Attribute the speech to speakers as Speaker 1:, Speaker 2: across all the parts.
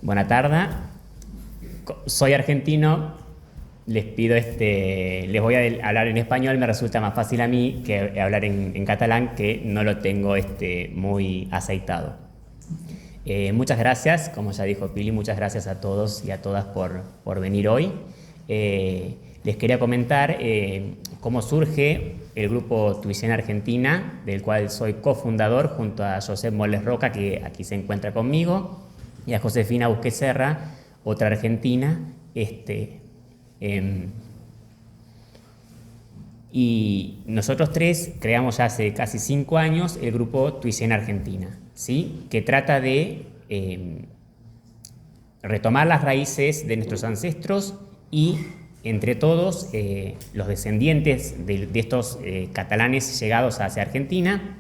Speaker 1: Buena tarde. Soy argentino. Les pido, les voy a hablar en español. Me resulta más fácil a mí que hablar en catalán, que no lo tengo muy aceitado. Muchas gracias, como ya dijo Pili, muchas gracias a todos y a todas por venir hoy. Les quería comentar cómo surge el grupo Tuicén Argentina, del cual soy cofundador junto a Josep Moles Roca, que aquí se encuentra conmigo, y a Josefina Busquets Serra, otra argentina. Y nosotros tres creamos hace casi 5 años el grupo Tuicén Argentina, ¿sí? Que trata de retomar las raíces de nuestros ancestros y, entre todos, los descendientes de estos catalanes llegados hacia Argentina,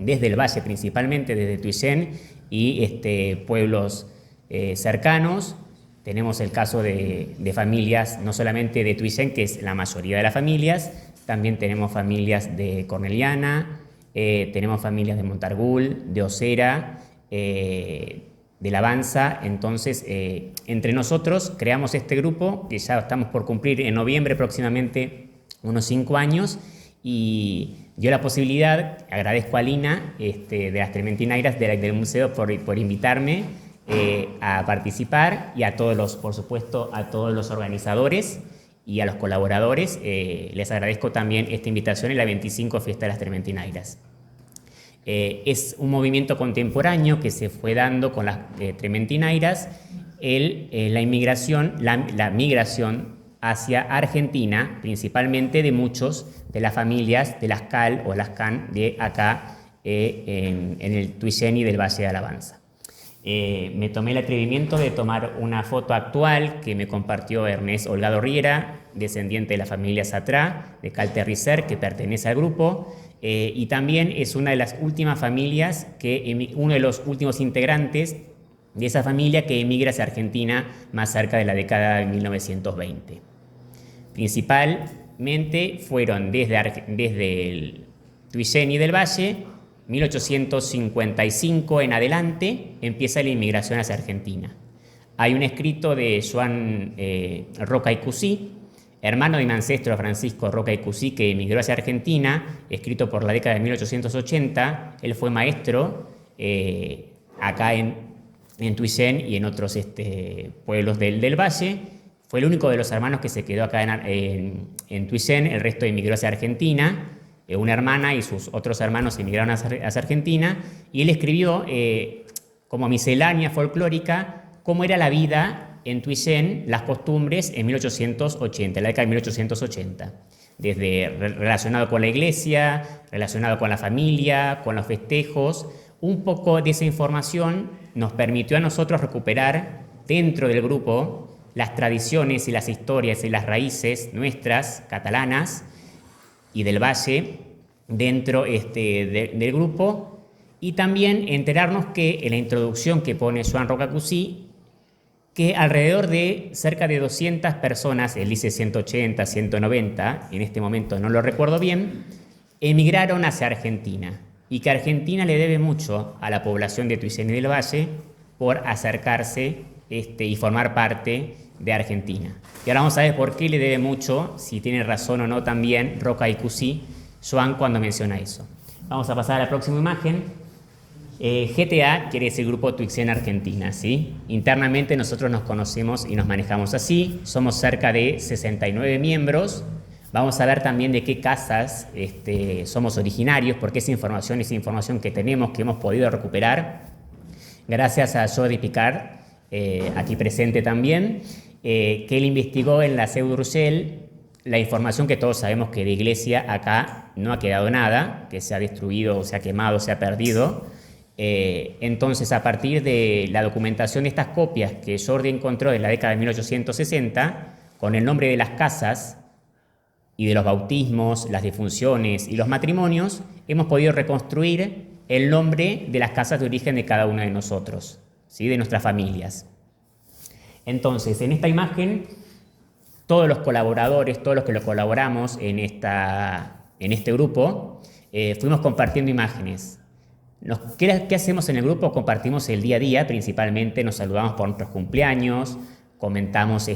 Speaker 1: desde el valle principalmente, desde Tuicén y pueblos cercanos. Tenemos el caso de familias, no solamente de Tuicén, que es la mayoría de las familias, también tenemos familias de Corneliana, tenemos familias de Montargul, de Osera, de La Avanza. Entonces, entre nosotros creamos este grupo, que ya estamos por cumplir en noviembre próximamente unos 5 años, y dio la posibilidad, agradezco a Lina de las Trementinairas del museo por invitarme a participar, y a todos por supuesto, a todos los organizadores y a los colaboradores. Les agradezco también esta invitación en la 25 Fiesta de las Trementinairas. Es un movimiento contemporáneo que se fue dando con las Trementinairas, la migración hacia Argentina, principalmente de muchos de las familias de las CAL o las CAN de acá, en el Tuicén y del Valle de La Avanza. Me tomé el atrevimiento de tomar una foto actual que me compartió Ernest Holgado Riera, descendiente de la familia Satrá, de Cal Terricer, que pertenece al grupo, y también es una de las últimas familias, uno de los últimos integrantes de esa familia que emigra hacia Argentina más cerca de la década de 1920. Principalmente fueron desde el Tuicén y del Valle. 1855 en adelante empieza la inmigración hacia Argentina. Hay un escrito de Joan Roca y Cusí, hermano de mi ancestro Francisco Roca y Cusí, que emigró hacia Argentina, escrito por la década de 1880. Él fue maestro acá en Tuicén y en otros pueblos del Valle. Fue el único de los hermanos que se quedó acá en Tuicén. El resto emigró hacia Argentina. Una hermana y sus otros hermanos emigraron hacia Argentina, y él escribió como miscelánea folclórica cómo era la vida en Tuicén, las costumbres en 1880, la década de 1880, desde relacionado con la iglesia, relacionado con la familia, con los festejos. Un poco de esa información nos permitió a nosotros recuperar dentro del grupo las tradiciones y las historias y las raíces nuestras, catalanas, y del Valle, dentro del grupo, y también enterarnos que en la introducción que pone Joan Roca Cusí, que alrededor de cerca de 200 personas, él dice 180, 190, en este momento no lo recuerdo bien, emigraron hacia Argentina, y que Argentina le debe mucho a la población de Tuicén y del Valle por acercarse y formar parte de Argentina. Y ahora vamos a ver por qué le debe mucho, si tiene razón o no también Roca y Cusí, Joan, cuando menciona eso. Vamos a pasar a la próxima imagen. GTA quiere decir Grupo Tuicén Argentina, ¿sí? Internamente nosotros nos conocemos y nos manejamos así. Somos cerca de 69 miembros. Vamos a ver también de qué casas somos originarios, porque esa información que tenemos, que hemos podido recuperar, gracias a Jordi Picard, aquí presente también, que él investigó en la Seu d'Urgell la información que todos sabemos que de iglesia acá no ha quedado nada, que se ha destruido, se ha quemado, se ha perdido. Entonces, a partir de la documentación de estas copias que Jordi encontró en la década de 1860, con el nombre de las casas y de los bautismos, las defunciones y los matrimonios, hemos podido reconstruir el nombre de las casas de origen de cada uno de nosotros, ¿sí? De nuestras familias. Entonces, en esta imagen, todos los colaboradores, todos los que lo colaboramos en este grupo, fuimos compartiendo imágenes. ¿Qué hacemos en el grupo? Compartimos el día a día, principalmente nos saludamos por nuestros cumpleaños, comentamos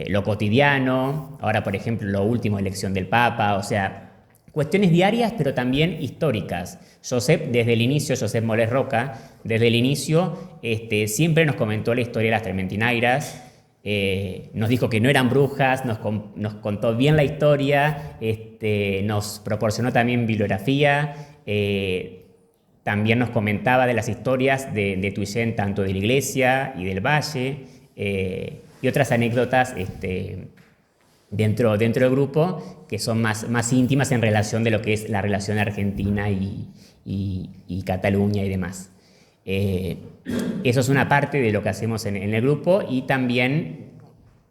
Speaker 1: lo cotidiano, ahora por ejemplo lo último, elección del Papa, o sea, cuestiones diarias pero también históricas. Desde el inicio, Josep Molés Roca, desde el inicio siempre nos comentó la historia de las trementinairas, nos dijo que no eran brujas, nos contó bien la historia, nos proporcionó también bibliografía, también nos comentaba de las historias de Tuyén, tanto de la iglesia y del valle, y otras anécdotas dentro del grupo que son más íntimas en relación de lo que es la relación Argentina y Cataluña y demás. Eso es una parte de lo que hacemos en el grupo, y también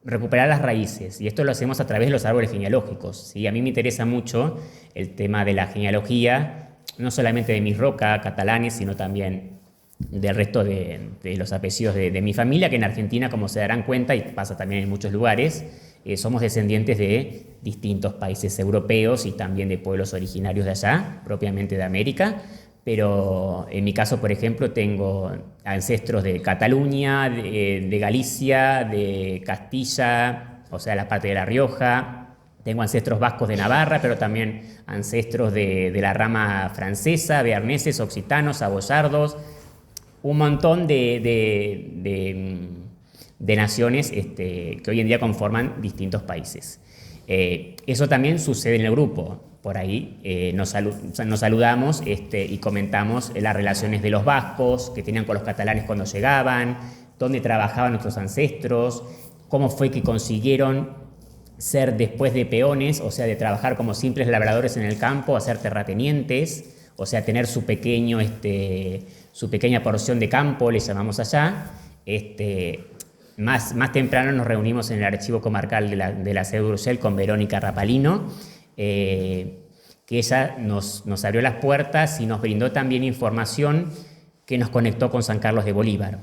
Speaker 1: recuperar las raíces, y esto lo hacemos a través de los árboles genealógicos, ¿sí? A mí me interesa mucho el tema de la genealogía, no solamente de mis Roca catalanes, sino también del resto de los apellidos de mi familia, que en Argentina, como se darán cuenta, y pasa también en muchos lugares, somos descendientes de distintos países europeos y también de pueblos originarios de allá, propiamente de América. Pero en mi caso, por ejemplo, tengo ancestros de Cataluña, de Galicia, de Castilla, o sea, la parte de La Rioja. Tengo ancestros vascos de Navarra, pero también ancestros de la rama francesa, bearneses, occitanos, saboyardos, un montón de naciones que hoy en día conforman distintos países. Eso también sucede en el grupo. Por ahí nos saludamos y comentamos las relaciones de los vascos que tenían con los catalanes cuando llegaban, dónde trabajaban nuestros ancestros, cómo fue que consiguieron ser después de peones, o sea, de trabajar como simples labradores en el campo, a ser terratenientes, o sea, tener su pequeña porción de campo, le llamamos allá. Más temprano nos reunimos en el archivo comarcal de la Seu d'Urgell con Verónica Rapalino, que ella nos abrió las puertas y nos brindó también información que nos conectó con San Carlos de Bolívar.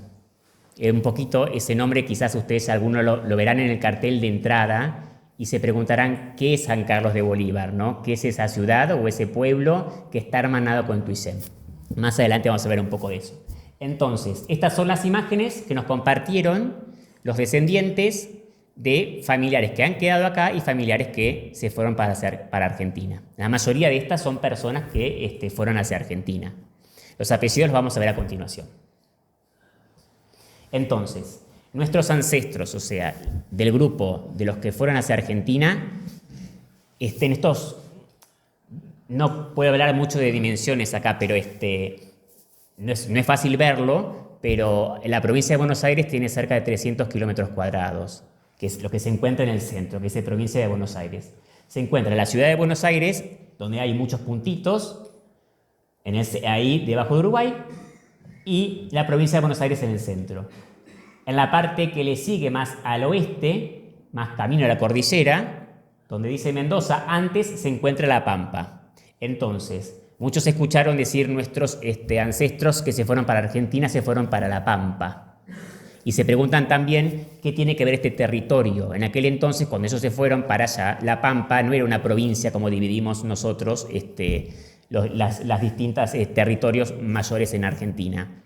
Speaker 1: Un poquito ese nombre quizás ustedes algunos lo verán en el cartel de entrada y se preguntarán qué es San Carlos de Bolívar, ¿no? ¿Qué es esa ciudad o ese pueblo que está hermanado con Tuyén? Más adelante vamos a ver un poco de eso. Entonces, estas son las imágenes que nos compartieron los descendientes de familiares que han quedado acá y familiares que se fueron para Argentina. La mayoría de estas son personas que fueron hacia Argentina. Los apellidos los vamos a ver a continuación. Entonces, nuestros ancestros, o sea, del grupo de los que fueron hacia Argentina, estos, no puedo hablar mucho de dimensiones acá, pero no es fácil verlo, pero la provincia de Buenos Aires tiene cerca de 300 kilómetros cuadrados, que es lo que se encuentra en el centro, que es la provincia de Buenos Aires. Se encuentra la ciudad de Buenos Aires, donde hay muchos puntitos, ahí debajo de Uruguay, y la provincia de Buenos Aires en el centro. En la parte que le sigue más al oeste, más camino a la cordillera, donde dice Mendoza, antes se encuentra La Pampa. Entonces, muchos escucharon decir nuestros ancestros que se fueron para Argentina, se fueron para La Pampa. Y se preguntan también qué tiene que ver este territorio. En aquel entonces, cuando ellos se fueron para allá, La Pampa no era una provincia como dividimos nosotros las distintas territorios mayores en Argentina.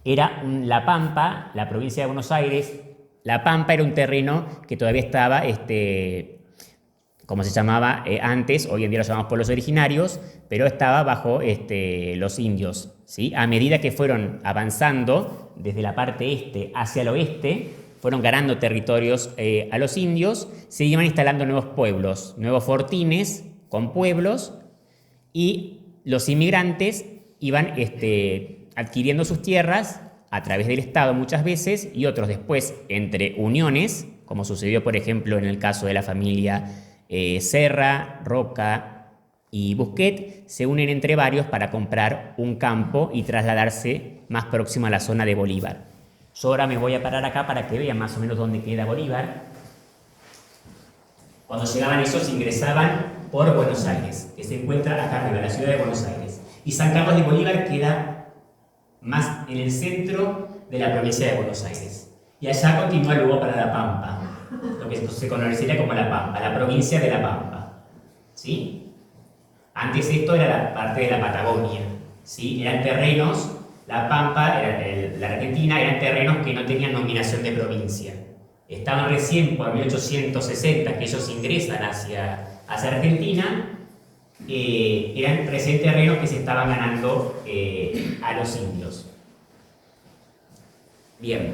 Speaker 1: Era La Pampa, la provincia de Buenos Aires. La Pampa era un terreno que todavía estaba, como se llamaba antes, hoy en día lo llamamos pueblos originarios, pero estaba bajo los indios, ¿sí? A medida que fueron avanzando desde la parte este hacia el oeste, fueron ganando territorios a los indios, se iban instalando nuevos pueblos, nuevos fortines con pueblos, y los inmigrantes iban adquiriendo sus tierras a través del Estado muchas veces, y otros después entre uniones, como sucedió por ejemplo en el caso de la familia Serra, Roca y Busquet, se unen entre varios para comprar un campo y trasladarse más próximo a la zona de Bolívar. Yo ahora me voy a parar acá para que vean más o menos dónde queda Bolívar. Cuando llegaban ellos ingresaban por Buenos Aires, que se encuentra acá arriba, la ciudad de Buenos Aires. Y San Carlos de Bolívar queda más en el centro de la provincia de Buenos Aires. Y allá continúa luego para La Pampa, lo que se conocería como La Pampa, la provincia de La Pampa. ¿Sí? Antes esto era la parte de la Patagonia. ¿sí? Eran terrenos, la Pampa, la Argentina, eran terrenos que no tenían nominación de provincia. Estaban recién por 1860 que ellos ingresan hacia Argentina, eran recién terrenos que se estaban ganando a los indios. Bien,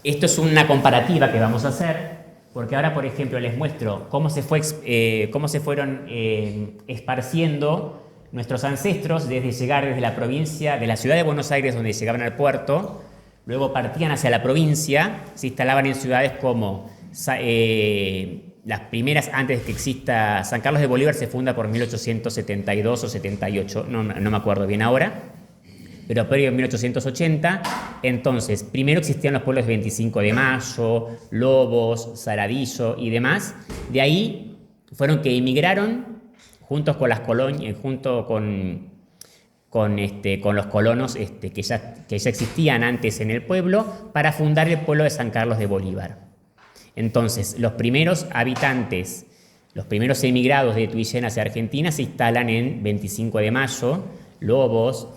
Speaker 1: esto es una comparativa que vamos a hacer, porque ahora, por ejemplo, les muestro cómo se fueron esparciendo nuestros ancestros desde llegar desde la provincia, de la ciudad de Buenos Aires, donde llegaban al puerto, luego partían hacia la provincia, se instalaban en ciudades como las primeras, antes de que exista San Carlos de Bolívar, se funda por 1872 o 78, no me acuerdo bien ahora, pero previo en 1880. Entonces, primero existían los pueblos de 25 de Mayo, Lobos, Saladillo y demás. De ahí fueron que emigraron juntos con las colonias, junto con los colonos que ya existían antes en el pueblo, para fundar el pueblo de San Carlos de Bolívar. Entonces, los primeros habitantes, los primeros emigrados de Tuillén hacia Argentina se instalan en 25 de Mayo, Lobos,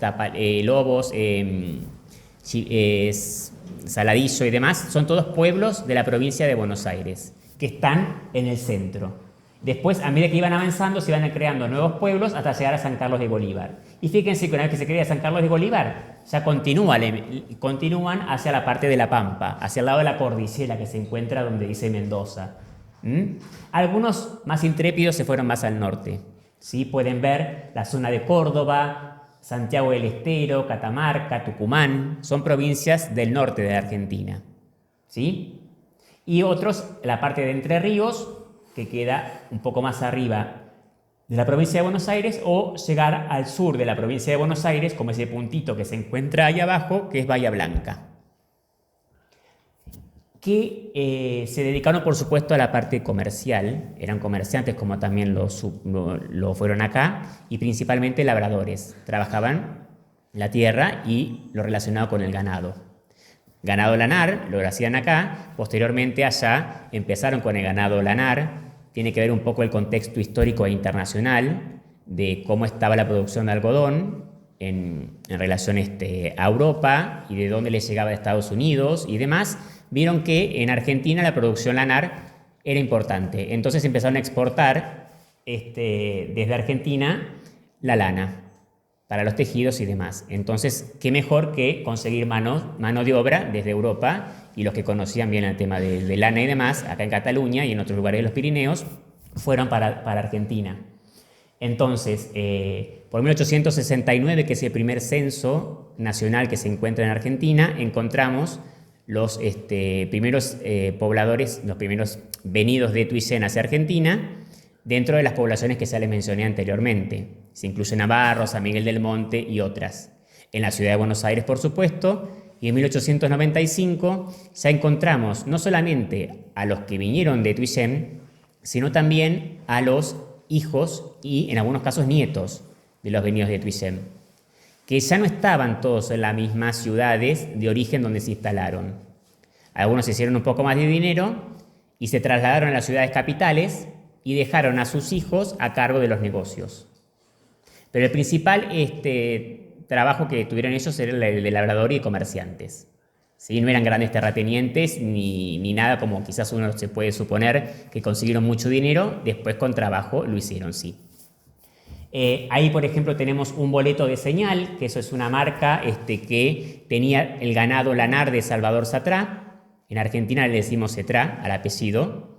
Speaker 1: Saladillo y demás, son todos pueblos de la provincia de Buenos Aires, que están en el centro. Después, a medida que iban avanzando, se iban creando nuevos pueblos hasta llegar a San Carlos de Bolívar. Y fíjense que una vez que se crea San Carlos de Bolívar, ya continúan hacia la parte de la Pampa, hacia el lado de la cordillera que se encuentra donde dice Mendoza. Algunos más intrépidos se fueron más al norte. ¿Sí? Pueden ver la zona de Córdoba, Santiago del Estero, Catamarca, Tucumán, son provincias del norte de la Argentina. ¿Sí? Y otros, la parte de Entre Ríos, que queda un poco más arriba de la provincia de Buenos Aires, o llegar al sur de la provincia de Buenos Aires, como ese puntito que se encuentra ahí abajo, que es Bahía Blanca. Que se dedicaron, por supuesto, a la parte comercial, eran comerciantes como también lo fueron acá, y principalmente labradores, trabajaban la tierra y lo relacionado con el ganado. Ganado lanar, lo hacían acá, posteriormente allá empezaron con el ganado lanar, tiene que ver un poco el contexto histórico e internacional de cómo estaba la producción de algodón en relación a Europa y de dónde les llegaba de Estados Unidos y demás. Vieron que en Argentina la producción lanar era importante, entonces empezaron a exportar desde Argentina la lana para los tejidos y demás. Entonces, qué mejor que conseguir mano de obra desde Europa, y los que conocían bien el tema de lana y demás, acá en Cataluña y en otros lugares de los Pirineos, fueron para Argentina. Entonces, por 1869, que es el primer censo nacional que se encuentra en Argentina, encontramos los primeros pobladores, los primeros venidos de Tuillén hacia Argentina, dentro de las poblaciones que ya les mencioné anteriormente. Se incluyen a Barros, a Miguel del Monte y otras. En la ciudad de Buenos Aires, por supuesto, y en 1895 ya encontramos no solamente a los que vinieron de Tuillén, sino también a los hijos y, en algunos casos, nietos de los venidos de Tuillén, que ya no estaban todos en las mismas ciudades de origen donde se instalaron. Algunos hicieron un poco más de dinero y se trasladaron a las ciudades capitales y dejaron a sus hijos a cargo de los negocios. Pero el principal trabajo que tuvieron ellos era el de labrador y de comerciantes. ¿Sí? No eran grandes terratenientes ni nada como quizás uno se puede suponer, que consiguieron mucho dinero, después con trabajo lo hicieron, sí. Ahí, por ejemplo, tenemos un boleto de señal, que eso es una marca que tenía el ganado lanar de Salvador Satrá. En Argentina le decimos Cetrá al apellido.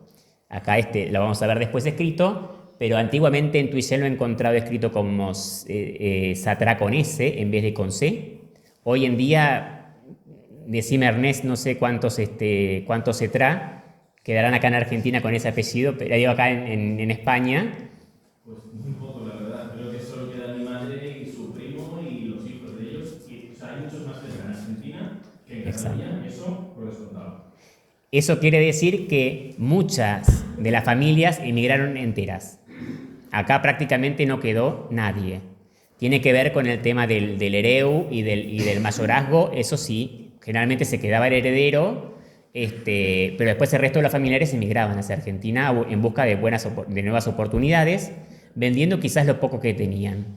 Speaker 1: Acá lo vamos a ver después escrito, pero antiguamente en Tuillén lo he encontrado escrito como Satrá con S en vez de con C. Hoy en día, decime Ernest, no sé cuántos Cetrá quedarán acá en Argentina con ese apellido, pero digo acá en España.
Speaker 2: Pues muy poco, la verdad. Creo que solo queda mi madre y su primo y los hijos de ellos. O sea, hay muchos más Cetrá en Argentina que en Cataluña, eso por descontado.
Speaker 1: Eso quiere decir que muchas de las familias emigraron enteras. Acá prácticamente no quedó nadie. Tiene que ver con el tema del hereu y del mayorazgo. Eso sí, generalmente se quedaba el heredero, pero después el resto de los familiares emigraban hacia Argentina en busca de nuevas oportunidades, vendiendo quizás lo poco que tenían.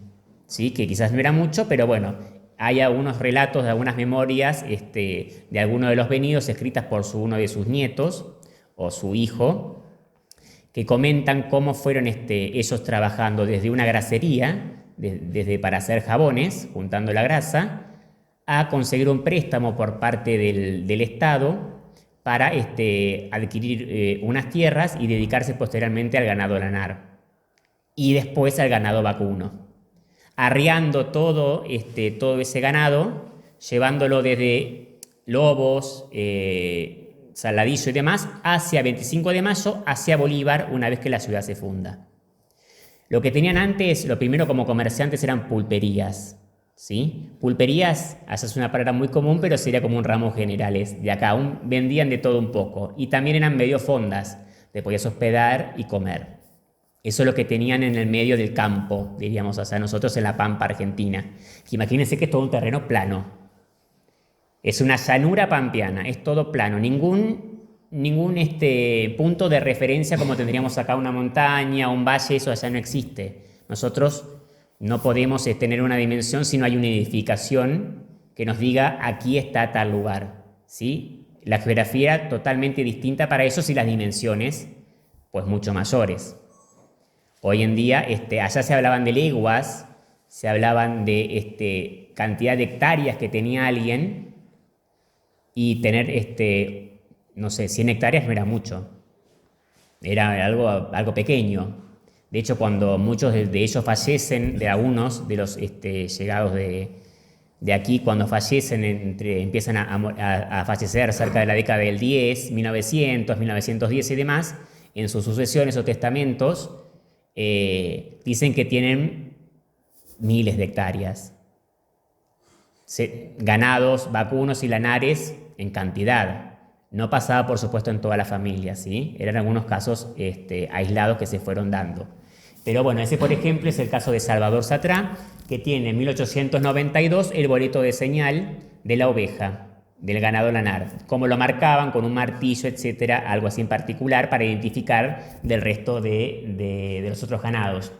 Speaker 1: ¿sí? Que quizás no era mucho, pero bueno, hay algunos relatos de algunas memorias de algunos de los venidos escritas por uno de sus nietos o su hijo, que comentan cómo fueron ellos trabajando desde una grasería, desde para hacer jabones, juntando la grasa, a conseguir un préstamo por parte del Estado para adquirir unas tierras y dedicarse posteriormente al ganado lanar y después al ganado vacuno, arriando todo ese ganado, llevándolo desde Lobos, Saladillo y demás, hacia 25 de mayo, hacia Bolívar, una vez que la ciudad se funda. Lo que tenían antes, lo primero como comerciantes eran pulperías, ¿sí? Pulperías, esa es una palabra muy común, pero sería como un ramo generales. De acá vendían de todo un poco. Y también eran medio fondas, te podías hospedar y comer. Eso es lo que tenían en el medio del campo, diríamos, o sea, nosotros en la Pampa Argentina. Imagínense que es todo un terreno plano. Es una llanura pampeana, es todo plano. Ningún punto de referencia como tendríamos acá una montaña, un valle, eso allá no existe. Nosotros no podemos tener una dimensión si no hay una edificación que nos diga aquí está tal lugar, ¿sí? La geografía era totalmente distinta para ellos y las dimensiones, pues mucho mayores. Hoy en día, allá se hablaban de leguas, se hablaban de cantidad de hectáreas que tenía alguien y tener, no sé, 100 hectáreas no era mucho, era algo pequeño. De hecho, cuando muchos de ellos fallecen, de algunos de los llegados de aquí, cuando fallecen, empiezan a fallecer cerca de la década del 10, 1900, 1910 y demás, en sus sucesiones o testamentos, dicen que tienen miles de hectáreas. Ganados, vacunos y lanares en cantidad. No pasaba, por supuesto, en toda la familia, ¿sí? Eran algunos casos aislados que se fueron dando. Pero bueno, ese, por ejemplo, es el caso de Salvador Satrá, que tiene en 1892 el boleto de señal de la oveja, del ganado lanar. Como lo marcaban con un martillo, etcétera, algo así en particular, para identificar del resto de los otros ganados.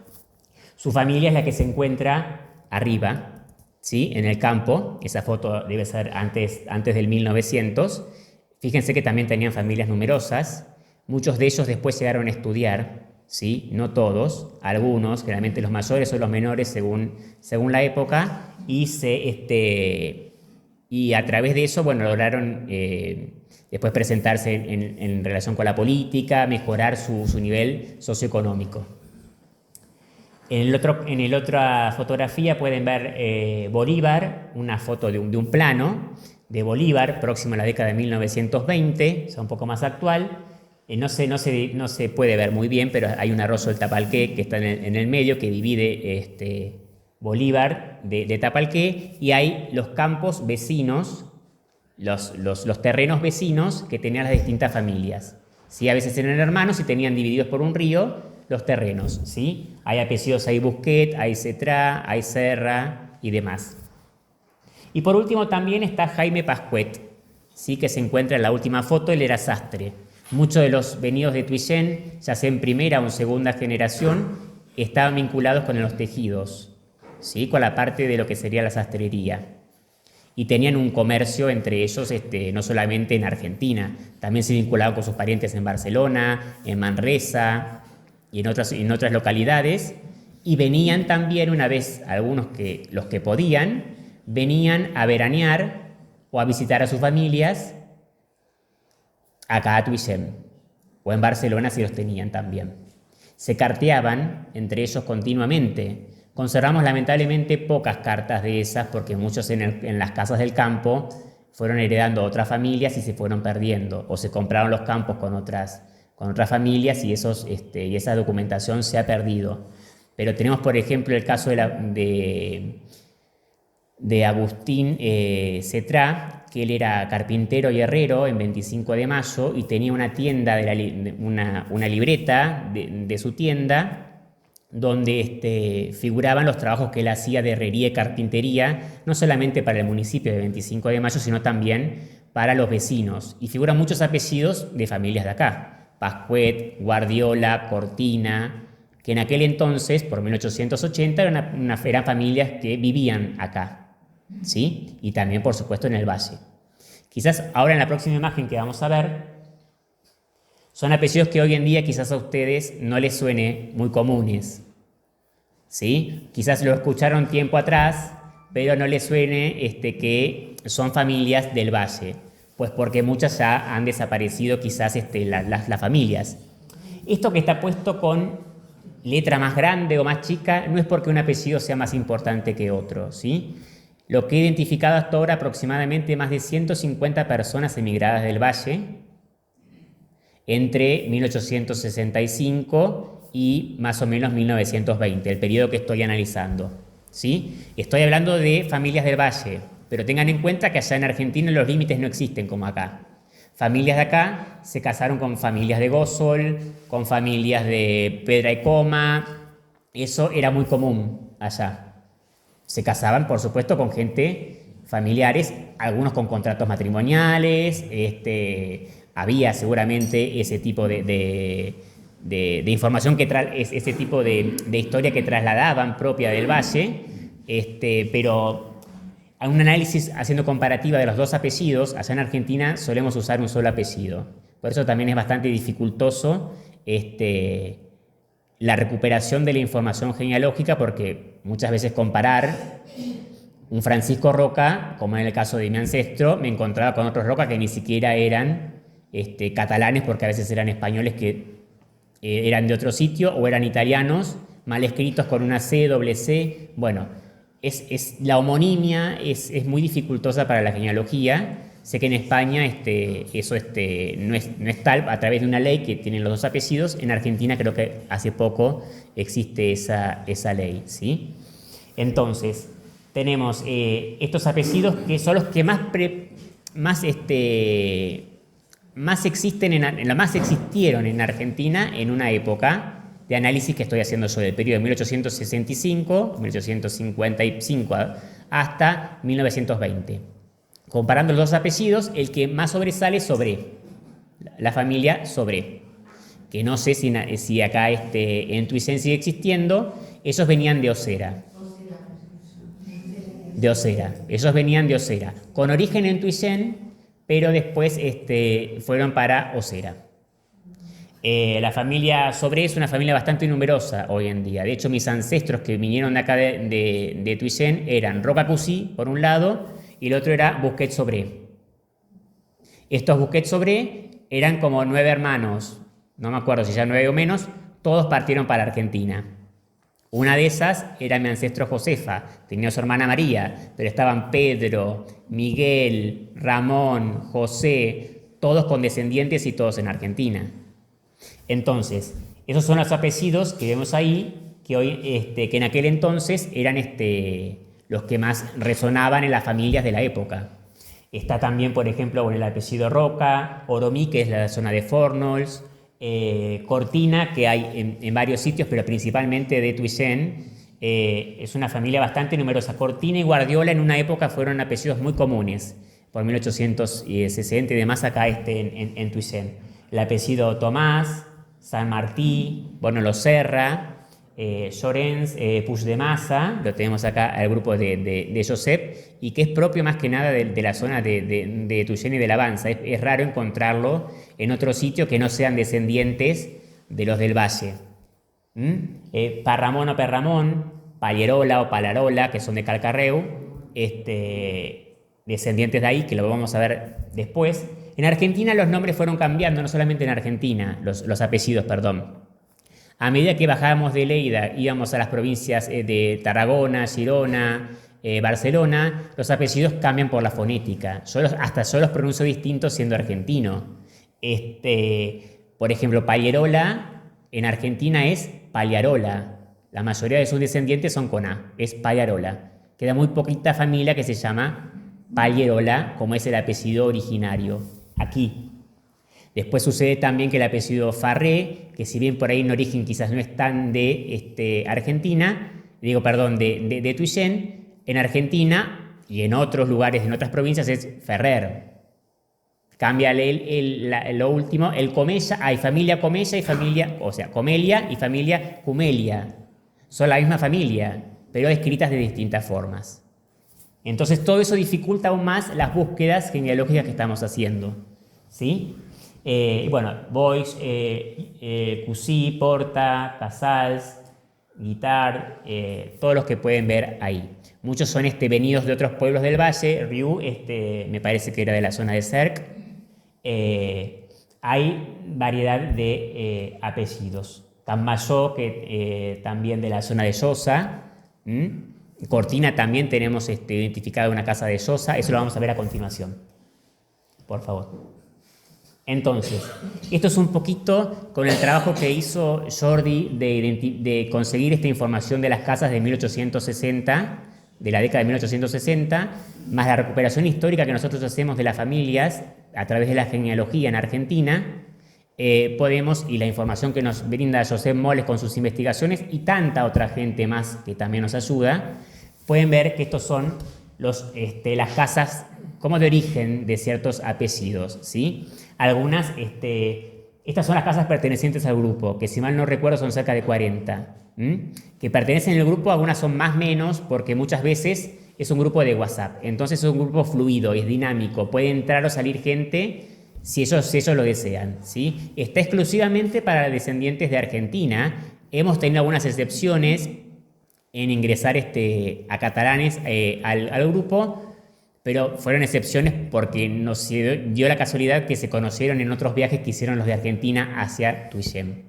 Speaker 1: Su familia es la que se encuentra arriba, ¿sí? En el campo. Esa foto debe ser antes del 1900. Fíjense que también tenían familias numerosas. Muchos de ellos después llegaron a estudiar, ¿sí? No todos, algunos, generalmente los mayores o los menores según la época, y a través de eso, bueno, lograron después presentarse en relación con la política, mejorar su nivel socioeconómico. En la otra fotografía pueden ver Bolívar, una foto de un plano de Bolívar, próximo a la década de 1920, o sea, un poco más actual. No se puede ver muy bien, pero hay un arroyo del Tapalqué que está en el medio, que divide Bolívar de Tapalqué, y hay los campos vecinos, los terrenos vecinos que tenían las distintas familias. ¿Sí? A veces eran hermanos y tenían divididos por un río los terrenos. ¿Sí? Hay apellidos, hay Busquet, hay Cetrá, hay Serra y demás. Y por último también está Jaime Pascuet, ¿sí? Que se encuentra en la última foto. Él era sastre. Muchos de los venidos de Tuillén, ya sea en primera o en segunda generación, estaban vinculados con los tejidos, ¿sí? Con la parte de lo que sería la sastrería. Y tenían un comercio entre ellos, no solamente en Argentina, también se vinculaban con sus parientes en Barcelona, en Manresa y en otras localidades. Y venían también, una vez, los que podían, venían a veranear o a visitar a sus familias acá a Tuillén, o en Barcelona si los tenían también. Se carteaban entre ellos continuamente. Conservamos lamentablemente pocas cartas de esas porque muchos en las casas del campo fueron heredando a otras familias y se fueron perdiendo, o se compraron los campos con otras familias y esa documentación se ha perdido. Pero tenemos, por ejemplo, el caso de Agustín Cetrá, que él era carpintero y herrero en 25 de mayo y tenía una tienda, una libreta de su tienda donde figuraban los trabajos que él hacía de herrería y carpintería, no solamente para el municipio de 25 de mayo, sino también para los vecinos. Y figuran muchos apellidos de familias de acá: Pascuet, Guardiola, Cortina, que en aquel entonces, por 1880, eran familias que vivían acá, ¿sí? Y también, por supuesto, en el valle. Quizás ahora en la próxima imagen que vamos a ver, son apellidos que hoy en día quizás a ustedes no les suene muy comunes, ¿sí? Quizás lo escucharon tiempo atrás, pero no les suene que son familias del valle, pues porque muchas ya han desaparecido quizás las familias. Esto que está puesto con letra más grande o más chica no es porque un apellido sea más importante que otro, ¿sí? Lo que he identificado hasta ahora, aproximadamente más de 150 personas emigradas del valle entre 1865 y más o menos 1920, el periodo que estoy analizando, ¿sí? Estoy hablando de familias del valle, pero tengan en cuenta que allá en Argentina los límites no existen como acá. Familias de acá se casaron con familias de Gósol, con familias de Pedra y Coma. Eso era muy común allá. Se casaban, por supuesto, con gente familiares, algunos con contratos matrimoniales. Había seguramente ese tipo de información, ese tipo de historia que trasladaban propia del valle, pero a un análisis haciendo comparativa de los dos apellidos, allá en Argentina solemos usar un solo apellido. Por eso también es bastante dificultoso la recuperación de la información genealógica, porque muchas veces comparar un Francisco Roca, como en el caso de mi ancestro, me encontraba con otros Roca que ni siquiera eran catalanes, porque a veces eran españoles que eran de otro sitio o eran italianos, mal escritos con una C, doble C. Bueno, la homonimia es muy dificultosa para la genealogía. Sé que en España eso no es tal, a través de una ley que tienen los dos apellidos. En Argentina creo que hace poco existe esa ley, ¿sí? Entonces, tenemos estos apellidos que son los que más existieron en Argentina en una época de análisis que estoy haciendo yo del periodo de 1855 hasta 1920. Comparando los dos apellidos, el que más sobresale es Sobré, la familia Sobré, que no sé si acá en Tuicén sigue existiendo. Ellos venían de Osera. Ellos venían de Osera, con origen en Tuicén, pero después fueron para Osera. La familia Sobré es una familia bastante numerosa hoy en día. De hecho, mis ancestros que vinieron de acá de Tuicén eran Roca Cusí, por un lado, y el otro era Busquets Sobré. Estos Busquets Sobré eran como 9 hermanos, no me acuerdo si ya 9 o menos, todos partieron para Argentina. Una de esas era mi ancestro Josefa, tenía su hermana María, pero estaban Pedro, Miguel, Ramón, José, todos con descendientes y todos en Argentina. Entonces, esos son los apellidos que vemos ahí, que en aquel entonces eran los que más resonaban en las familias de la época. Está también, por ejemplo, el apellido Roca, Oromí, que es la zona de Fornols, Cortina, que hay en varios sitios, pero principalmente de Tuicén. Es una familia bastante numerosa. Cortina y Guardiola en una época fueron apellidos muy comunes, por 1860 y demás acá en Tuicén. El apellido Tomás, San Martí, Los Serra, Llorens, Puig de Massa, lo tenemos acá al grupo de Josep, y que es propio más que nada de la zona de Tuicén y de la Avanza. Es raro encontrarlo en otro sitio que no sean descendientes de los del Valle. Parramón o Perramón, Pallerola o Palarola, que son de Calcarreu, descendientes de ahí, que lo vamos a ver después. En Argentina los nombres fueron cambiando, no solamente en Argentina, los apellidos, perdón. A medida que bajábamos de Lleida, íbamos a las provincias de Tarragona, Girona, Barcelona, los apellidos cambian por la fonética. Hasta yo los pronuncio distintos siendo argentino. Por ejemplo, Pallerola en Argentina es Pagliarola. La mayoría de sus descendientes son con A, es Pagliarola. Queda muy poquita familia que se llama Paglierola, como es el apellido originario aquí. Después sucede también que el apellido Farré, que si bien por ahí en origen quizás no es tan de Argentina, de Tuicén, en Argentina y en otros lugares, en otras provincias es Ferrer. Cámbiale lo último, el Comella, hay familia Comella y familia, o sea, Comelia y familia Cumelia. Son la misma familia, pero escritas de distintas formas. Entonces todo eso dificulta aún más las búsquedas genealógicas que estamos haciendo, ¿sí? Bueno, Boix, Cusí, Porta, Casals, Guitard, todos los que pueden ver ahí. Muchos son venidos de otros pueblos del valle. Riu, me parece que era de la zona de Cerc. Hay variedad de apellidos. Tambayó, que también de la zona de Llosa. Cortina también tenemos identificada una casa de Llosa. Eso lo vamos a ver a continuación. Por favor. Entonces, esto es un poquito con el trabajo que hizo Jordi de conseguir esta información de las casas de 1860, de la década de 1860, más la recuperación histórica que nosotros hacemos de las familias a través de la genealogía en Argentina, podemos, y la información que nos brinda Josep Moles con sus investigaciones y tanta otra gente más que también nos ayuda, pueden ver que estos son las casas como de origen de ciertos apellidos, ¿sí? Algunas, estas son las casas pertenecientes al grupo, que si mal no recuerdo son cerca de 40, que pertenecen al grupo, algunas son más menos, porque muchas veces es un grupo de WhatsApp, entonces es un grupo fluido, es dinámico, puede entrar o salir gente si ellos lo desean, ¿sí? Está exclusivamente para descendientes de Argentina. Hemos tenido algunas excepciones en ingresar a catalanes al grupo, pero fueron excepciones porque nos dio la casualidad que se conocieron en otros viajes que hicieron los de Argentina hacia Tuillem.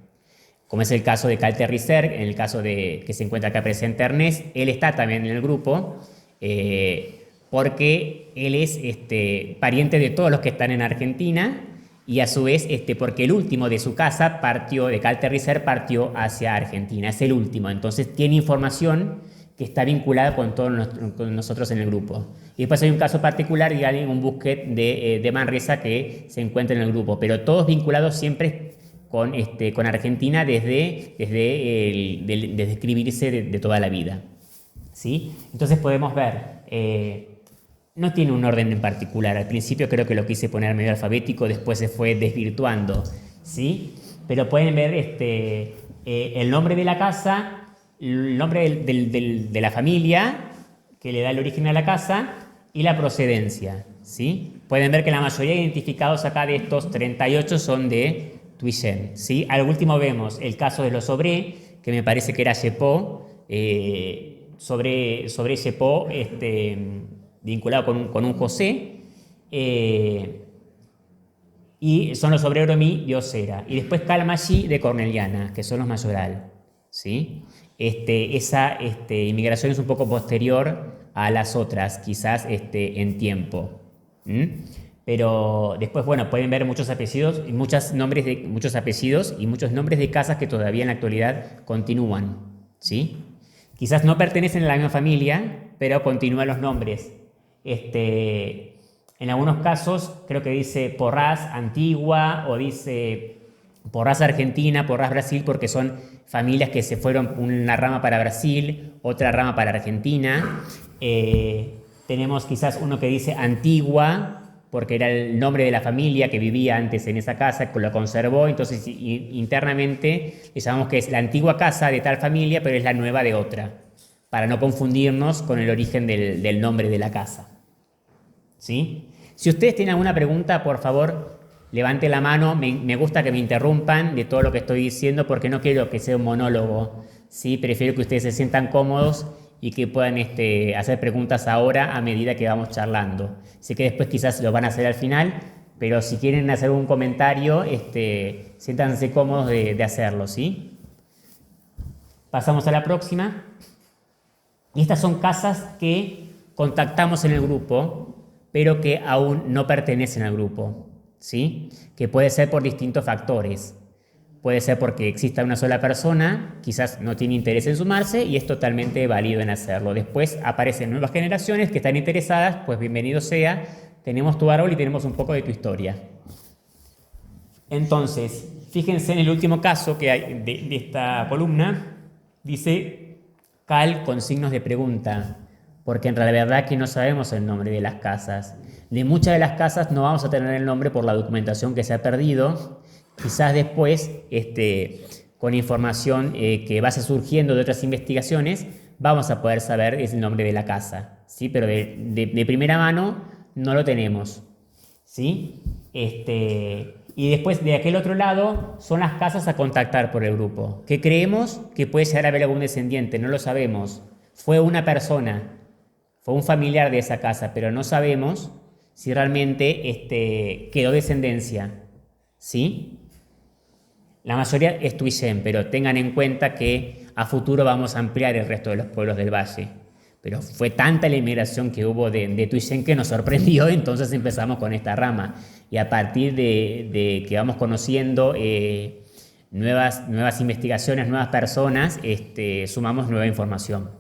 Speaker 1: Como es el caso de Cal Terricer, en el caso de que se encuentra acá presente Ernest, él está también en el grupo, porque él es pariente de todos los que están en Argentina, y a su vez porque el último de su casa de Cal Terricer partió hacia Argentina, es el último, entonces tiene información que está vinculada con todos nosotros en el grupo. Y después hay un caso particular de alguien, un busquet de Manresa que se encuentra en el grupo, pero todos vinculados siempre con Argentina desde escribirse de toda la vida, ¿sí? Entonces podemos ver, no tiene un orden en particular. Al principio creo que lo quise poner medio alfabético, después se fue desvirtuando, ¿sí? Pero pueden ver el nombre de la casa, el nombre de la familia que le da el origen a la casa y la procedencia, ¿sí? Pueden ver que la mayoría identificados acá de estos 38 son de Tuillén, ¿sí? Al último vemos el caso de los Sobré, que me parece que era Chepó, sobre Chepó, vinculado con un José, y son los Sobré Oromí de Osera, y después Calmallí de Corneliana, que son los Mayoral, ¿sí? Esa inmigración es un poco posterior a las otras, quizás en tiempo. Pero después, bueno, pueden ver muchos apellidos y muchos nombres de casas que todavía en la actualidad continúan, ¿sí? Quizás no pertenecen a la misma familia, pero continúan los nombres. En algunos casos creo que dice Porras Antigua o dice Porras Argentina, Porras Brasil, porque son familias que se fueron una rama para Brasil, otra rama para Argentina. Tenemos quizás uno que dice Antigua, porque era el nombre de la familia que vivía antes en esa casa, que lo conservó, entonces internamente le llamamos que es la antigua casa de tal familia, pero es la nueva de otra, para no confundirnos con el origen del nombre de la casa, ¿sí? Si ustedes tienen alguna pregunta, por favor, levante la mano. Me gusta que me interrumpan de todo lo que estoy diciendo porque no quiero que sea un monólogo, ¿sí? Prefiero que ustedes se sientan cómodos y que puedan hacer preguntas ahora a medida que vamos charlando. Sé que después quizás lo van a hacer al final, pero si quieren hacer un comentario, siéntanse cómodos de hacerlo, ¿sí? Pasamos a la próxima. Y estas son casas que contactamos en el grupo, pero que aún no pertenecen al grupo, ¿sí? Que puede ser por distintos factores. Puede ser porque exista una sola persona, quizás no tiene interés en sumarse y es totalmente válido en hacerlo. Después aparecen nuevas generaciones que están interesadas, pues bienvenido sea, tenemos tu árbol y tenemos un poco de tu historia. Entonces, fíjense en el último caso que hay de esta columna, dice Cal con signos de pregunta, porque en realidad que no sabemos el nombre de las casas. De muchas de las casas no vamos a tener el nombre por la documentación que se ha perdido. Quizás después, con información que vaya surgiendo de otras investigaciones, vamos a poder saber el nombre de la casa, ¿sí? Pero de primera mano no lo tenemos, ¿sí? Y después de aquel otro lado son las casas a contactar por el grupo, que creemos que puede llegar a haber algún descendiente, no lo sabemos. Fue una persona, fue un familiar de esa casa, pero no sabemos si realmente quedó descendencia, ¿sí? La mayoría es Tuillén, pero tengan en cuenta que a futuro vamos a ampliar el resto de los pueblos del valle. Pero fue tanta la inmigración que hubo de Tuillén que nos sorprendió, entonces empezamos con esta rama. Y a partir de que vamos conociendo nuevas investigaciones, nuevas personas, sumamos nueva información.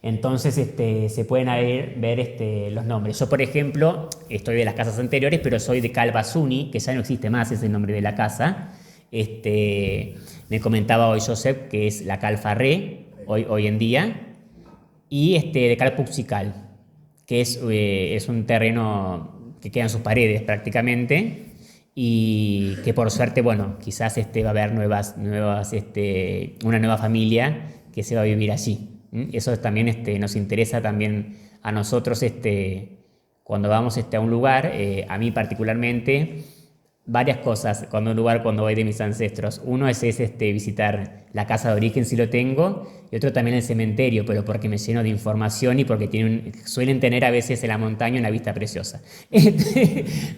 Speaker 1: Entonces se pueden ver los nombres. Yo, por ejemplo, estoy de las casas anteriores, pero soy de Calvasuni, que ya no existe más, es el nombre de la casa. Me comentaba hoy Josep que es la Calfarré, hoy en día, y de Calpuxical, que es un terreno que queda en sus paredes prácticamente, y que por suerte, bueno, quizás va a haber una nueva familia que se va a vivir allí. Eso también nos interesa también a nosotros cuando vamos a un lugar, a mí particularmente, varias cosas cuando voy de mis ancestros. Uno es visitar la casa de origen si lo tengo, y otro también el cementerio, pero porque me lleno de información y porque suelen tener a veces en la montaña una vista preciosa.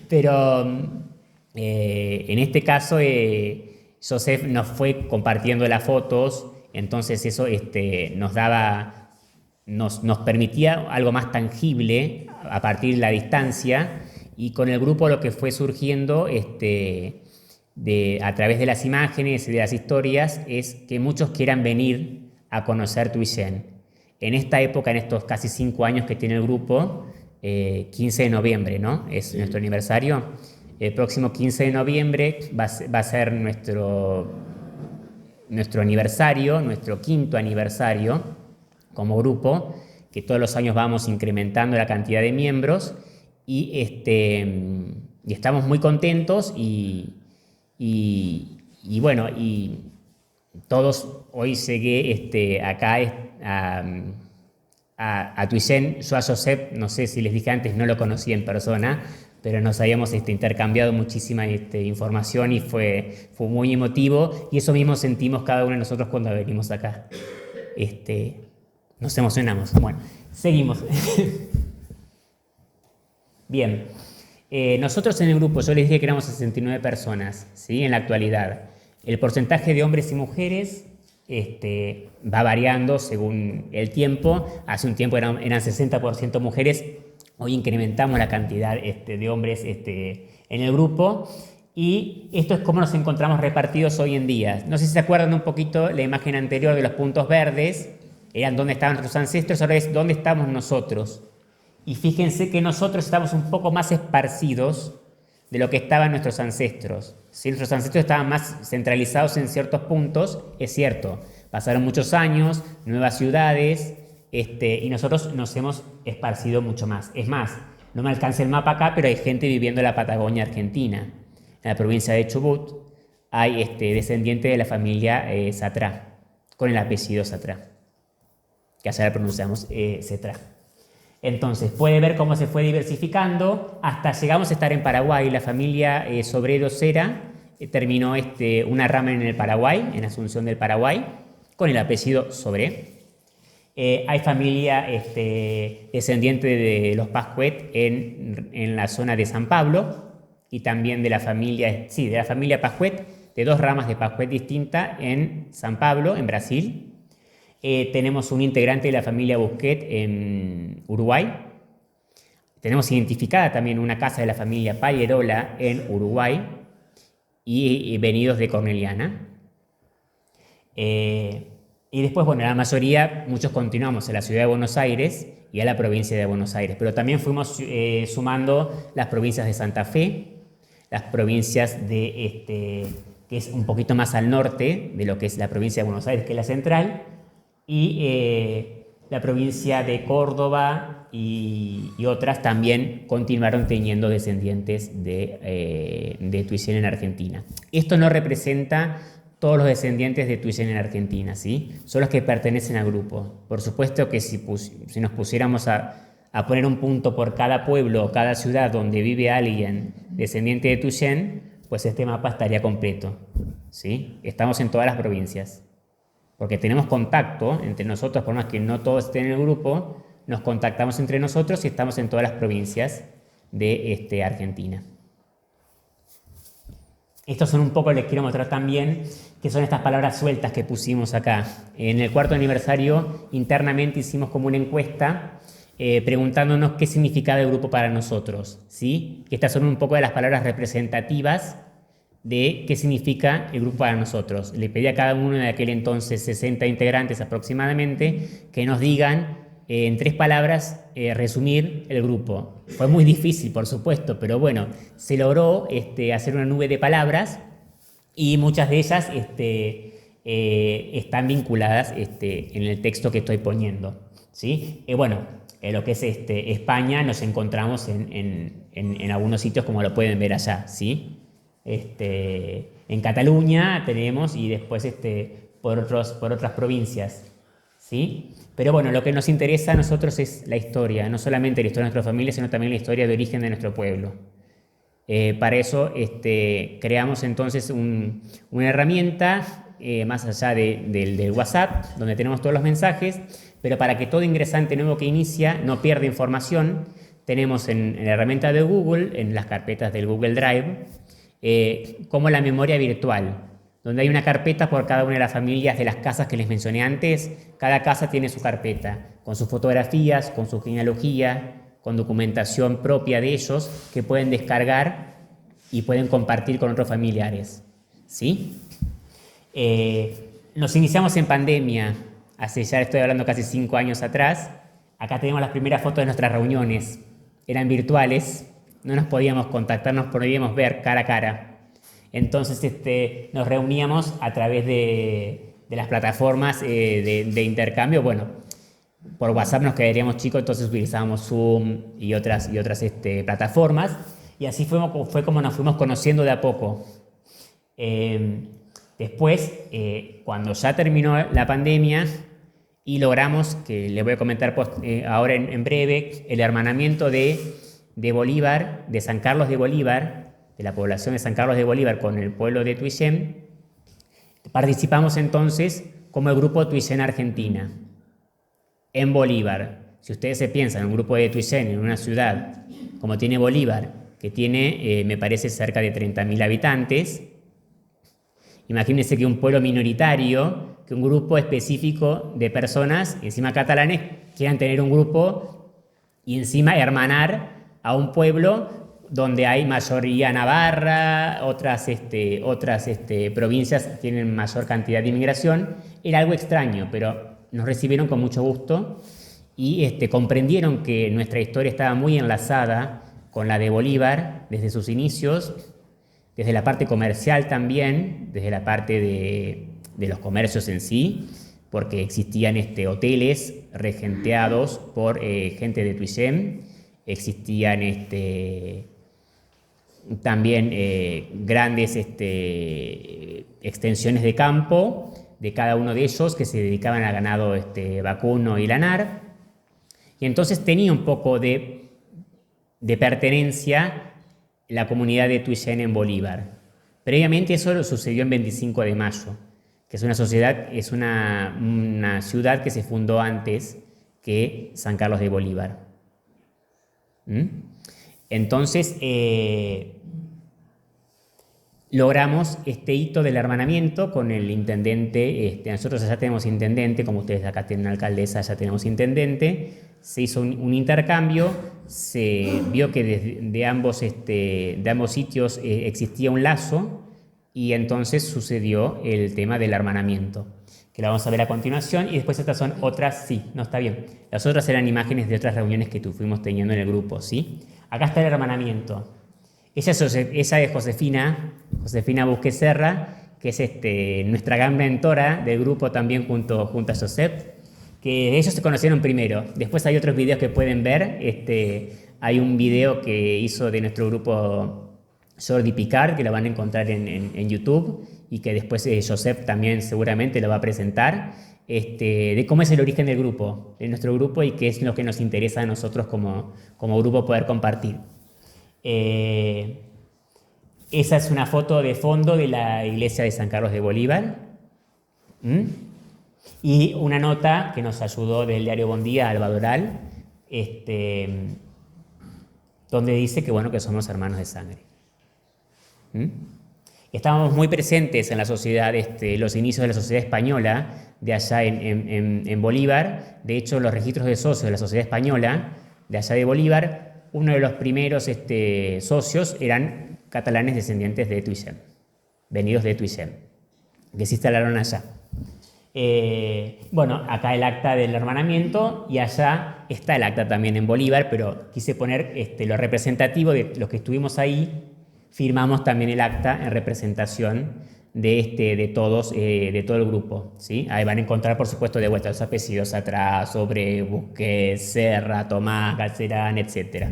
Speaker 1: Pero en este caso Joseph nos fue compartiendo las fotos, entonces eso nos permitía algo más tangible a partir de la distancia. Y con el grupo lo que fue surgiendo a través de las imágenes y de las historias es que muchos quieran venir a conocer Tuillén. En esta época, en estos casi 5 años que tiene el grupo, 15 de noviembre, ¿no? Es nuestro aniversario. El próximo 15 de noviembre va a ser nuestro aniversario, nuestro 5.º aniversario como grupo, que todos los años vamos incrementando la cantidad de miembros. Y estamos muy contentos y bueno, y todos hoy llegué acá a Tuillén. Yo a Josep, no sé si les dije antes, no lo conocí en persona, pero nos habíamos intercambiado muchísima información y fue muy emotivo, y eso mismo sentimos cada uno de nosotros cuando venimos acá. Nos emocionamos. Bueno, seguimos. Bien, nosotros en el grupo, yo les dije que éramos 69 personas, ¿sí? En la actualidad. El porcentaje de hombres y mujeres va variando según el tiempo. Hace un tiempo eran 60% mujeres, hoy incrementamos la cantidad de hombres en el grupo. Y esto es cómo nos encontramos repartidos hoy en día. No sé si se acuerdan un poquito la imagen anterior de los puntos verdes, eran dónde estaban nuestros ancestros, ahora es dónde estamos nosotros. Y fíjense que nosotros estamos un poco más esparcidos de lo que estaban nuestros ancestros. Si nuestros ancestros estaban más centralizados en ciertos puntos, es cierto, pasaron muchos años, nuevas ciudades, y nosotros nos hemos esparcido mucho más. Es más, no me alcanza el mapa acá, pero hay gente viviendo en la Patagonia Argentina. En la provincia de Chubut hay descendiente de la familia Satrá, con el apellido Satrá, que allá pronunciamos Cetrá. Entonces, puede ver cómo se fue diversificando hasta llegamos a estar en Paraguay. La familia Sobrero Cera terminó una rama en el Paraguay, en Asunción del Paraguay, con el apellido Sobré. Hay familia descendiente de los Pascuet en la zona de San Pablo, y también de la familia Pascuet, de 2 ramas de Pascuet distintas en San Pablo, en Brasil. Tenemos un integrante de la familia Busquet en Uruguay. Tenemos identificada también una casa de la familia Payerola en Uruguay y venidos de Corneliana. Y después, bueno, la mayoría, muchos continuamos en la ciudad de Buenos Aires y a la provincia de Buenos Aires, pero también fuimos sumando las provincias de Santa Fe, las provincias que es un poquito más al norte de lo que es la provincia de Buenos Aires, que es la central, y la provincia de Córdoba y otras también continuaron teniendo descendientes de Tuyén en Argentina. Esto no representa todos los descendientes de Tuyén en Argentina, ¿sí? Son los que pertenecen al grupo. Por supuesto que si nos pusiéramos a poner un punto por cada pueblo o cada ciudad donde vive alguien descendiente de Tuyén, pues este mapa estaría completo, ¿sí? Estamos en todas las provincias. Porque tenemos contacto entre nosotros, por más que no todos estén en el grupo, nos contactamos entre nosotros y estamos en todas las provincias de Argentina. Estos son un poco, les quiero mostrar también, que son estas palabras sueltas que pusimos acá. En el 4º aniversario, internamente hicimos como una encuesta preguntándonos qué significaba el grupo para nosotros, ¿sí? Que estas son un poco de las palabras representativas de qué significa el grupo para nosotros. Le pedí a cada uno de aquel entonces 60 integrantes aproximadamente que nos digan en 3 palabras resumir el grupo. Fue muy difícil, por supuesto, pero bueno, se logró hacer una nube de palabras y muchas de ellas están vinculadas en el texto que estoy poniendo, ¿sí? Lo que es España nos encontramos en algunos sitios como lo pueden ver allá, ¿sí? En Cataluña tenemos y después por otras provincias, ¿sí? Pero bueno, lo que nos interesa a nosotros es la historia, no solamente la historia de nuestra familia, sino también la historia de origen de nuestro pueblo. Para eso creamos entonces una herramienta más allá del WhatsApp, donde tenemos todos los mensajes, pero para que todo ingresante nuevo que inicia no pierda información, tenemos en la herramienta de Google, en las carpetas del Google Drive, como la memoria virtual, donde hay una carpeta por cada una de las familias de las casas que les mencioné antes. Cada casa tiene su carpeta, con sus fotografías, con su genealogía, con documentación propia de ellos, que pueden descargar y pueden compartir con otros familiares, ¿sí? Nos iniciamos en pandemia, ya estoy hablando casi 5 años atrás. Acá tenemos las primeras fotos de nuestras reuniones. Eran virtuales, no nos podíamos contactar, nos podíamos ver cara a cara. Entonces nos reuníamos a través de las plataformas de intercambio. Bueno, por WhatsApp nos quedaríamos chicos, entonces utilizábamos Zoom y otras plataformas. Y así fue como nos fuimos conociendo de a poco. Después, cuando ya terminó la pandemia y logramos, que les voy a comentar ahora en breve, el hermanamiento de Bolívar, de San Carlos de Bolívar, de la población de San Carlos de Bolívar con el pueblo de Tuyén, participamos entonces como el grupo Tuyén Argentina, en Bolívar. Si ustedes se piensan en un grupo de Tuyén en una ciudad como tiene Bolívar, que tiene, me parece, cerca de 30.000 habitantes, imagínense que un pueblo minoritario, que un grupo específico de personas, encima catalanes, quieran tener un grupo y encima hermanar a un pueblo donde hay mayoría navarra, otras provincias tienen mayor cantidad de inmigración. Era algo extraño, pero nos recibieron con mucho gusto y comprendieron que nuestra historia estaba muy enlazada con la de Bolívar desde sus inicios, desde la parte comercial también, desde la parte de los comercios en sí, porque existían hoteles regenteados por gente de Tuyén, existían también grandes extensiones de campo de cada uno de ellos que se dedicaban al ganado vacuno y lanar, y entonces tenía un poco de pertenencia la comunidad de Tuyén en Bolívar. Previamente eso sucedió en 25 de Mayo, que es una ciudad que se fundó antes que San Carlos de Bolívar. Entonces logramos este hito del hermanamiento con el intendente. Nosotros allá tenemos intendente, como ustedes acá tienen alcaldesa, allá tenemos intendente. Se hizo un intercambio, se vio que de ambos sitios existía un lazo, y entonces sucedió el tema del hermanamiento, que lo vamos a ver a continuación. Y después estas son otras, sí, no está bien. Las otras eran imágenes de otras reuniones que fuimos teniendo en el grupo, ¿sí? Acá está el hermanamiento. Esa es Josefina Busqué Serra, que es nuestra gran mentora del grupo también junto a Josep, que ellos se conocieron primero. Después hay otros videos que pueden ver. Hay un video que hizo de nuestro grupo Jordi Picard, que lo van a encontrar en YouTube, y que después Josep también seguramente lo va a presentar, de cómo es el origen del grupo, de nuestro grupo, y qué es lo que nos interesa a nosotros como grupo poder compartir. Esa es una foto de fondo de la iglesia de San Carlos de Bolívar. Y una nota que nos ayudó del diario Bondía, Alba Doral, donde dice que, bueno, que somos hermanos de sangre. Estábamos muy presentes en la sociedad, los inicios de la sociedad española, de allá en Bolívar. De hecho, los registros de socios de la sociedad española, de allá de Bolívar, uno de los primeros socios eran catalanes descendientes de Tuixén, venidos de Tuixén, que se instalaron allá. Bueno, acá el acta del hermanamiento, y allá está el acta también en Bolívar, pero quise poner lo representativo de los que estuvimos ahí. Firmamos también el acta en representación de todo el grupo, ¿sí? Ahí van a encontrar, por supuesto, de vuelta los apellidos atrás, sobre Busquets, Serra, Tomás, Galcerán, etc.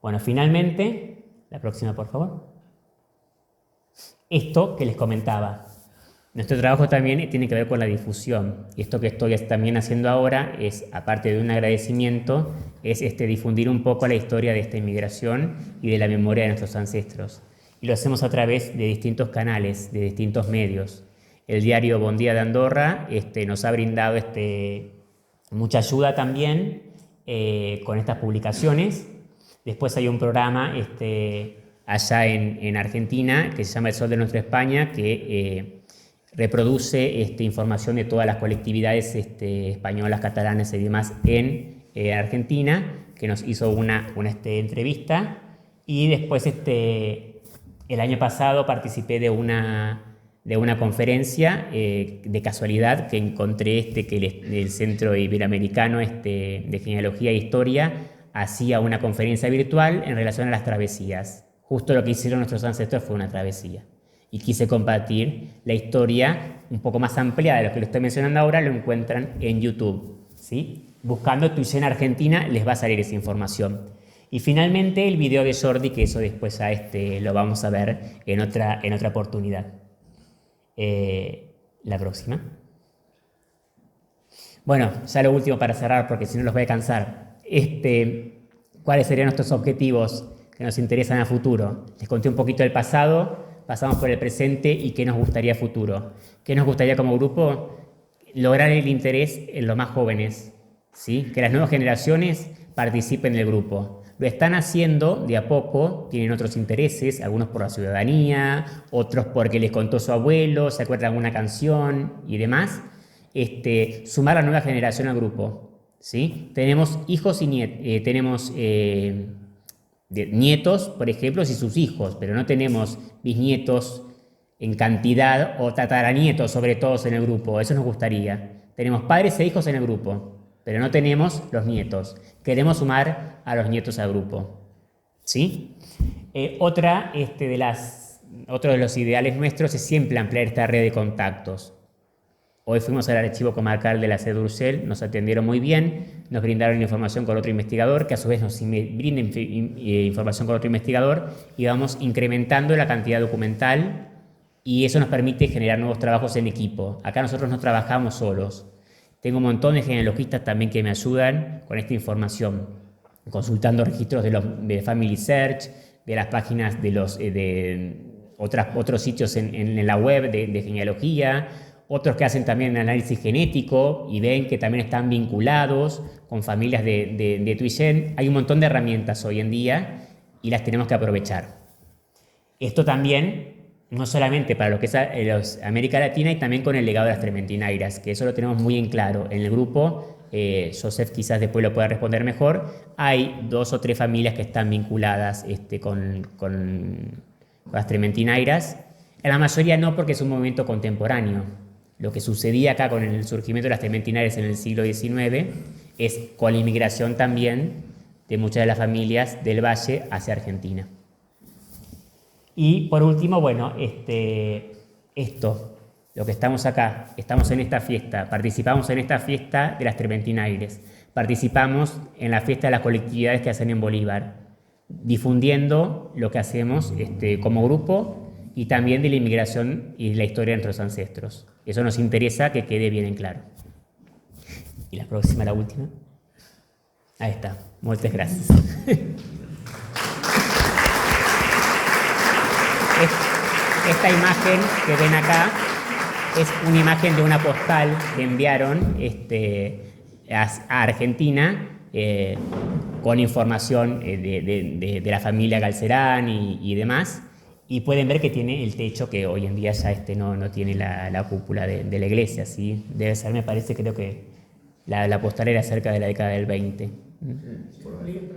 Speaker 1: Bueno, finalmente, la próxima, por favor. Esto que les comentaba. Nuestro trabajo también tiene que ver con la difusión, y esto que estoy también haciendo ahora es, aparte de un agradecimiento, es difundir un poco la historia de esta inmigración y de la memoria de nuestros ancestros. Y lo hacemos a través de distintos canales, de distintos medios. El diario Bondía de Andorra nos ha brindado mucha ayuda también con estas publicaciones. Después hay un programa allá en Argentina que se llama El Sol de Nuestra España, que reproduce información de todas las colectividades españolas, catalanas y demás en Argentina, que nos hizo una entrevista. Y después el año pasado participé de una conferencia de casualidad que encontré que el Centro Iberoamericano de Genealogía e Historia hacía una conferencia virtual en relación a las travesías. Justo lo que hicieron nuestros ancestros fue una travesía. Y quise compartir la historia un poco más ampliada de lo que lo estoy mencionando ahora. Lo encuentran en YouTube, ¿sí? Buscando Tuixén Argentina les va a salir esa información. Y finalmente el video de Jordi, que eso después lo vamos a ver en otra oportunidad. La próxima. Bueno, ya lo último para cerrar, porque si no los voy a cansar. ¿Cuáles serían nuestros objetivos que nos interesan a futuro? Les conté un poquito del pasado. Pasamos por el presente y qué nos gustaría a futuro. ¿Qué nos gustaría como grupo? Lograr el interés en los más jóvenes, ¿sí? Que las nuevas generaciones participen del grupo. Lo están haciendo de a poco, tienen otros intereses, algunos por la ciudadanía, otros porque les contó su abuelo, se acuerdan de alguna canción y demás. Sumar a la nueva generación al grupo, ¿sí? Tenemos hijos y nietos, tenemos nietos, por ejemplo, y sus hijos, pero no tenemos bisnietos en cantidad o tataranietos, sobre todo, en el grupo. Eso nos gustaría. Tenemos padres e hijos en el grupo, pero no tenemos los nietos. Queremos sumar a los nietos al grupo, ¿sí? Otro de los ideales nuestros es siempre ampliar esta red de contactos. Hoy fuimos al archivo comarcal de la sede de Urgell, nos atendieron muy bien, nos brindaron información con otro investigador, que a su vez nos brinda información con otro investigador, y vamos incrementando la cantidad documental, y eso nos permite generar nuevos trabajos en equipo. Acá nosotros no trabajamos solos. Tengo un montón de genealogistas también que me ayudan con esta información, consultando registros de Family Search, de las páginas de otros sitios en la web de genealogía, otros que hacen también análisis genético y ven que también están vinculados con familias de Tuixén. Hay un montón de herramientas hoy en día y las tenemos que aprovechar. Esto también, no solamente para lo que es América Latina, y también con el legado de las trementinairas, que eso lo tenemos muy en claro. En el grupo, Joseph quizás después lo pueda responder mejor, hay 2 o 3 familias que están vinculadas con las trementinairas. En la mayoría no, porque es un movimiento contemporáneo. Lo que sucedía acá con el surgimiento de las trementinairas en el siglo XIX es con la inmigración también de muchas de las familias del Valle hacia Argentina. Y por último, bueno, los los que estamos acá, estamos en esta fiesta, participamos en esta fiesta de las Trementinaires, participamos en la fiesta de las colectividades que hacen en Bolívar, difundiendo lo que hacemos como grupo y también de la inmigración y la historia de nuestros ancestros. Eso nos interesa que quede bien en claro. Y la próxima, la última. Ahí está. Muchas gracias. Esta imagen que ven acá es una imagen de una postal que enviaron a Argentina con información de la familia Galcerán y demás. Y pueden ver que tiene el techo que hoy en día ya no tiene la cúpula de la iglesia, ¿sí? Debe ser, me parece, creo que la postal era cerca de la década del 20.
Speaker 3: Por ahí.